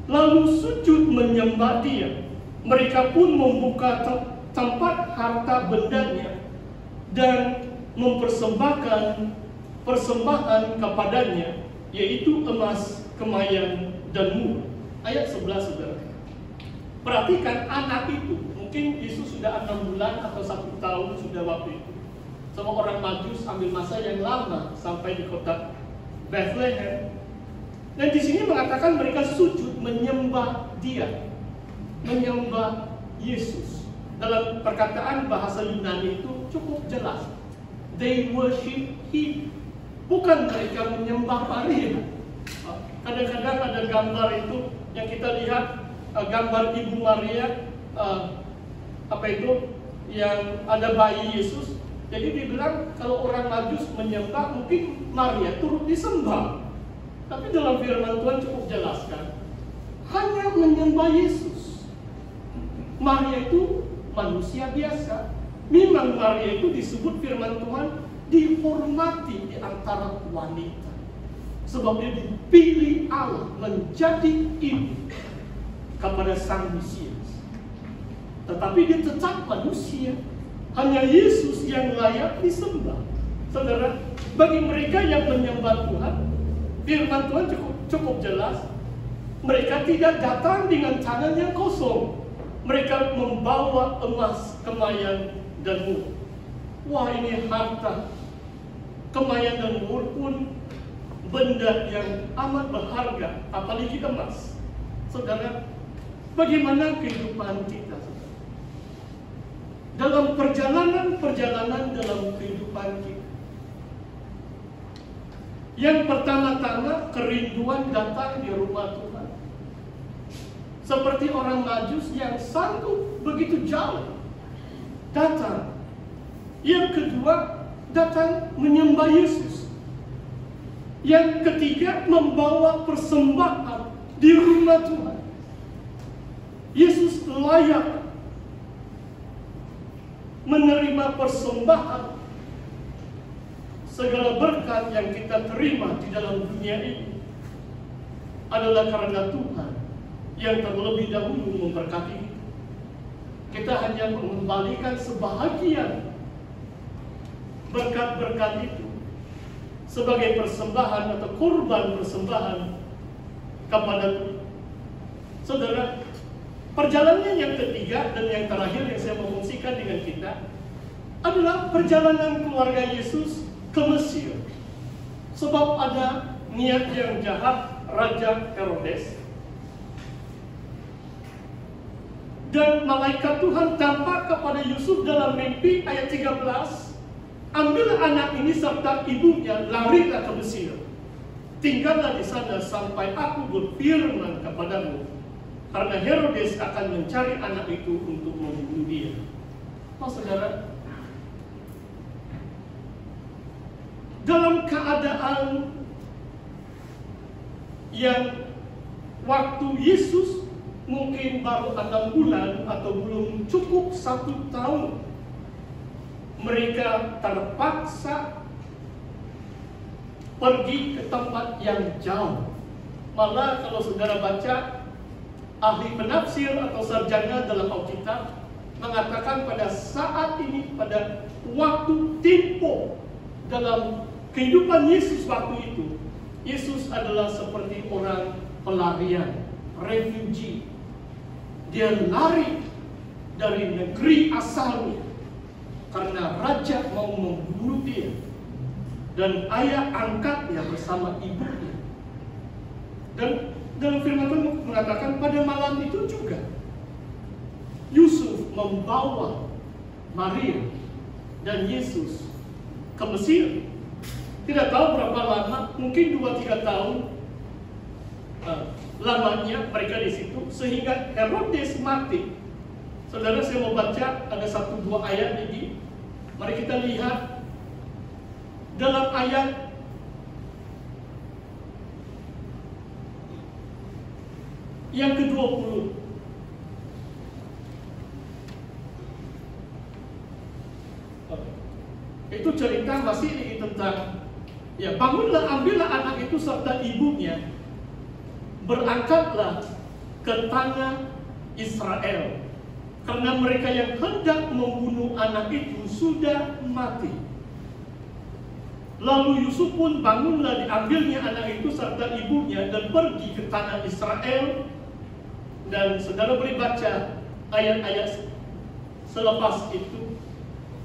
lalu sujud menyembah Dia. Mereka pun membuka tempat harta bendanya dan mempersembahkan persembahan kepadanya, yaitu emas, kemayan, dan mur. Ayat 11, saudara. Perhatikan anak itu, mungkin Yesus sudah 6 bulan atau 1 tahun sudah waktu itu. Semua orang Majus ambil masa yang lama sampai di kota Bethlehem. Dan di sini mengatakan mereka sujud menyembah Dia, menyembah Yesus. Dalam perkataan bahasa Yunani itu cukup jelas. They worship Him. Bukan mereka menyembah Maria. Kadang-kadang ada gambar itu yang kita lihat, gambar Ibu Maria, yang ada bayi Yesus. Jadi dibilang kalau orang Majus menyembah, mungkin Maria turut disembah. Tapi dalam firman Tuhan cukup jelaskan, hanya menyembah Yesus. Maria itu manusia biasa. Memang Maria itu disebut firman Tuhan dihormati di antara wanita. Sebab dia dipilih Allah menjadi ibu kepada Sang Mesias. Tetapi dia tetap manusia. Hanya Yesus yang layak disembah. Saudara, bagi mereka yang menyembah Tuhan, firman Tuhan cukup jelas. Mereka tidak datang dengan tangan yang kosong. Mereka membawa emas, kemayan, dan mur. Wah, ini harta. Kemayan dan mur pun benda yang amat berharga, apalagi emas. Saudara, bagaimana kehidupan kita? Dalam perjalanan dalam kehidupan kita, yang pertama-tama kerinduan datang di rumah Tuhan. Seperti orang Majus yang sanggup begitu jauh datang. Yang kedua, datang menyembah Yesus. Yang ketiga, membawa persembahan di rumah Tuhan. Yesus layak menerima persembahan. Segala berkat yang kita terima di dalam dunia ini adalah karena Tuhan yang terlebih dahulu memberkati kita. Kita hanya mengembalikan sebahagian berkat-berkat itu sebagai persembahan atau kurban persembahan kepada Tuhan. Saudara, perjalanan yang ketiga dan yang terakhir yang saya mau kongsikan dengan kita adalah perjalanan keluarga Yesus ke Mesir. Sebab ada niat yang jahat Raja Herodes. Dan malaikat Tuhan tampak kepada Yusuf dalam mimpi, ayat 13. Ambillah anak ini serta ibunya, larilah ke Mesir. Tinggallah di sana sampai aku berfirman kepadamu. Karena Herodes akan mencari anak itu untuk membunuh dia. Oh saudara, dalam keadaan yang waktu Yesus mungkin baru 6 bulan atau belum cukup 1 tahun, mereka terpaksa pergi ke tempat yang jauh. Malah kalau saudara baca, ahli penafsir atau sarjana dalam Alkitab mengatakan pada saat ini, pada waktu tempo dalam kehidupan Yesus waktu itu, Yesus adalah seperti orang pelarian, refugee. Dia lari dari negeri asalnya karena raja mau membunuh dia, dan ayah angkatnya bersama ibunya. Dan dalam firman Tuhan mengatakan pada malam itu juga Yusuf membawa Maria dan Yesus ke Mesir. Tidak tahu berapa lama, mungkin 2-3 tahun lamanya mereka di situ, sehingga Herodes mati. Saudara, saya mau baca ada 1-2 ayat ini. Mari kita lihat dalam ayat yang ke-20. Itu cerita masih tentang, ya, bangunlah, ambillah anak itu serta ibunya, berangkatlah ke tanah Israel, karena mereka yang hendak membunuh anak itu sudah mati. Lalu Yusuf pun bangunlah, diambilnya anak itu serta ibunya dan pergi ke tanah Israel. Dan saudara boleh baca ayat-ayat selepas itu.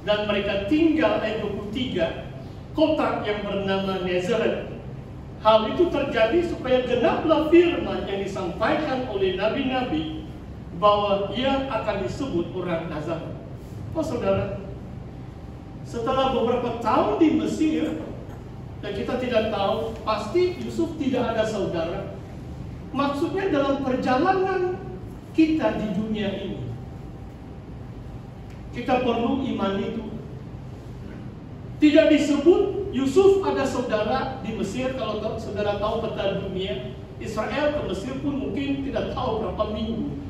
Dan mereka tinggal, ayat 23, kota yang bernama Nazaret. Hal itu terjadi supaya genaplah firman yang disampaikan oleh nabi-nabi bahwa ia akan disebut orang Nazaret. Oh saudara, setelah beberapa tahun di Mesir, dan kita tidak tahu, pasti Yusuf tidak ada saudara. Maksudnya dalam perjalanan kita di dunia ini, kita perlu iman itu. Tidak disebut Yusuf ada saudara di Mesir. Kalau saudara tahu peta dunia, Israel ke Mesir pun mungkin tidak tahu berapa minggu,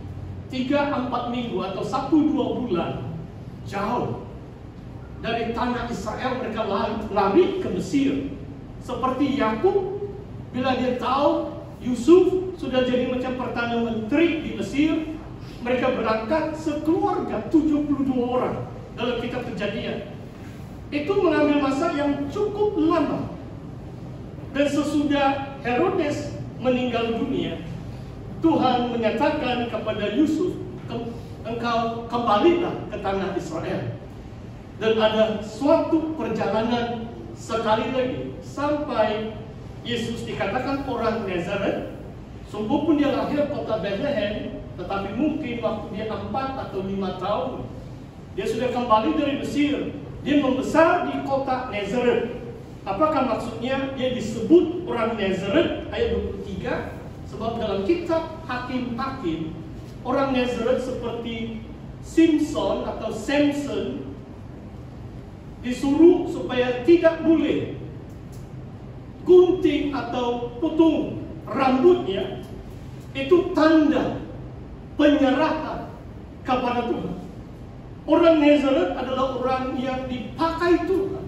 3-4 minggu atau 1-2 bulan. Jauh dari tanah Israel mereka lari ke Mesir. Seperti Yakub, bila dia tahu Yusuf sudah jadi macam perdana menteri di Mesir, mereka berangkat sekeluarga 72 orang dalam kitab Kejadian. Itu mengambil masa yang cukup lama. Dan sesudah Herodes meninggal dunia, Tuhan menyatakan kepada Yusuf, engkau kembalilah ke tanah Israel. Dan ada suatu perjalanan sekali lagi sampai Yesus dikatakan orang Nazaret. Sungguh pun dia lahir kota Bethlehem, tetapi mungkin waktu dia 4 atau 5 tahun dia sudah kembali dari Mesir. Dia membesar di kota Nazaret. Apakah maksudnya dia disebut orang Nazaret? Ayat 23. Sebab dalam kitab Hakim-Hakim, orang Nazaret seperti Simpson atau Samson disuruh supaya tidak boleh gunting atau potong rambutnya. Itu tanda penyerahan kepada Tuhan. Orang Nazaret adalah orang yang dipakai Tuhan,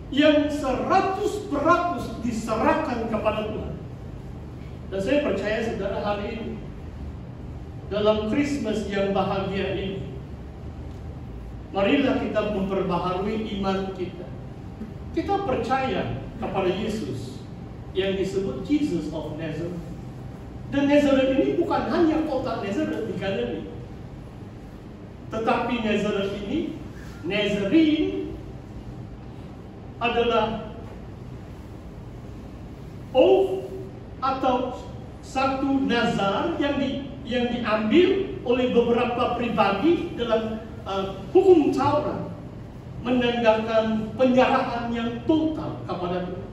yang 100% diserahkan kepada Tuhan. Dan saya percaya saudara, hari ini dalam Christmas yang bahagia ini, marilah kita memperbaharui iman kita. Kita percaya kepada Yesus yang disebut Jesus of Nazareth. Dan Nazaret ini bukan hanya kota Nazaret di Galilea, tetapi Nazaret ini, Nazarene, adalah oath atau satu nazar yang diambil oleh beberapa pribadi dalam hukum Taurat, menandakan penyerahan yang total kepada Tuhan.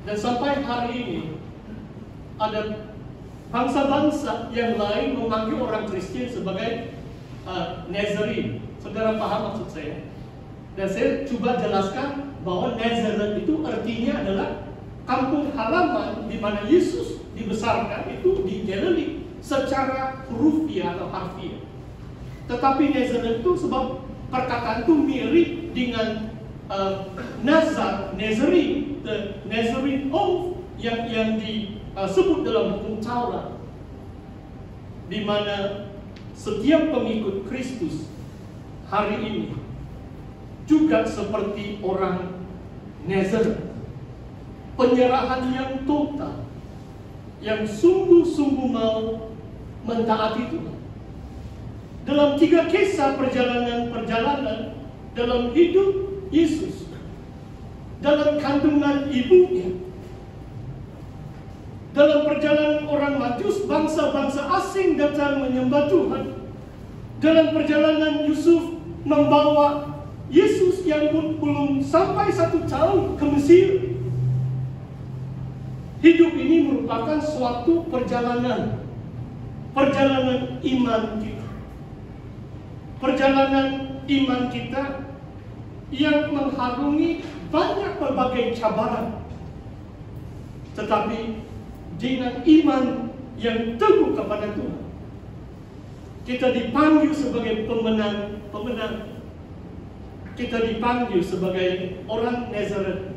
Dan sampai hari ini ada bangsa-bangsa yang lain memanggil orang Kristen sebagai Nazarene. Saudara paham maksud saya? Dan saya coba jelaskan bahwa Nazaret itu artinya adalah kampung halaman di mana Yesus dibesarkan, itu di Galilea secara hurufiah atau harfiah. Tetapi Nazaret itu sebab perkataan itu mirip dengan Nazarene, the Nazarene oath yang disebut dalam hukum Taurat, di mana setiap pengikut Kristus hari ini juga seperti orang Nazaret, penyerahan yang total, yang sungguh-sungguh mau mentaati Tuhan. Dalam 3 kisah perjalanan dalam hidup Yesus, dalam kandungan ibunya, dalam perjalanan orang Majus, bangsa-bangsa asing datang menyembah Tuhan, dalam perjalanan Yusuf membawa Yesus yang belum sampai 1 tahun ke Mesir. Hidup ini merupakan suatu perjalanan iman kita. Perjalanan iman kita yang mengharungi banyak berbagai cabaran. Tetapi dengan iman yang teguh kepada Tuhan, kita dipanggil sebagai pemenang. Kita dipanggil sebagai orang Nazaret,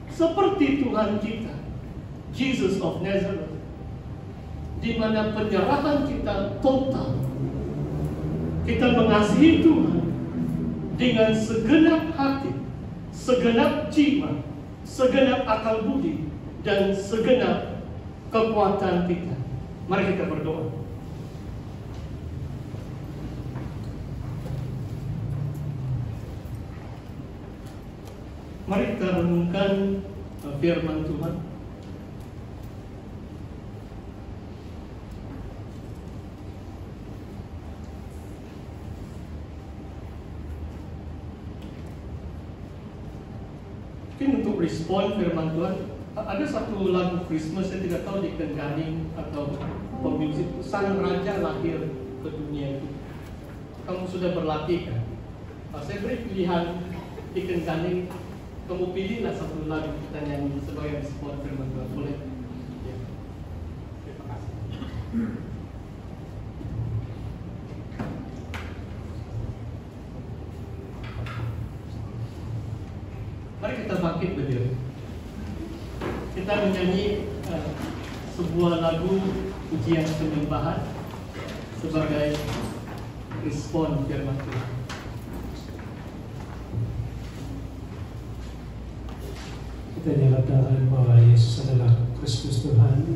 seperti Tuhan kita, Jesus of Nazareth. di mana penyerahan kita total. Kita mengasihi Tuhan dengan segenap hati, segenap jiwa, segenap akal budi, dan segenap kekuatan kita. Mari kita berdoa. Mari kita renungkan firman Tuhan. Mungkin untuk respon firman Tuhan, ada satu lagu Christmas, saya tidak tahu di Kenganing atau pemusik, Sang Raja lahir ke dunia itu. Kamu sudah berlatih kan? Saya beri pilihan di Kenganing, kamu pilihlah satu lagu kita nyanyi sebagai respon firman Tuhan. Boleh? Ya. Terima kasih. Mari kita bangkit berdiri. Kita menyanyi sebuah lagu pujian penyembahan sebagai respon firman Tuhan. Kita nyatakan bahwa Yesus adalah Kristus Tuhan.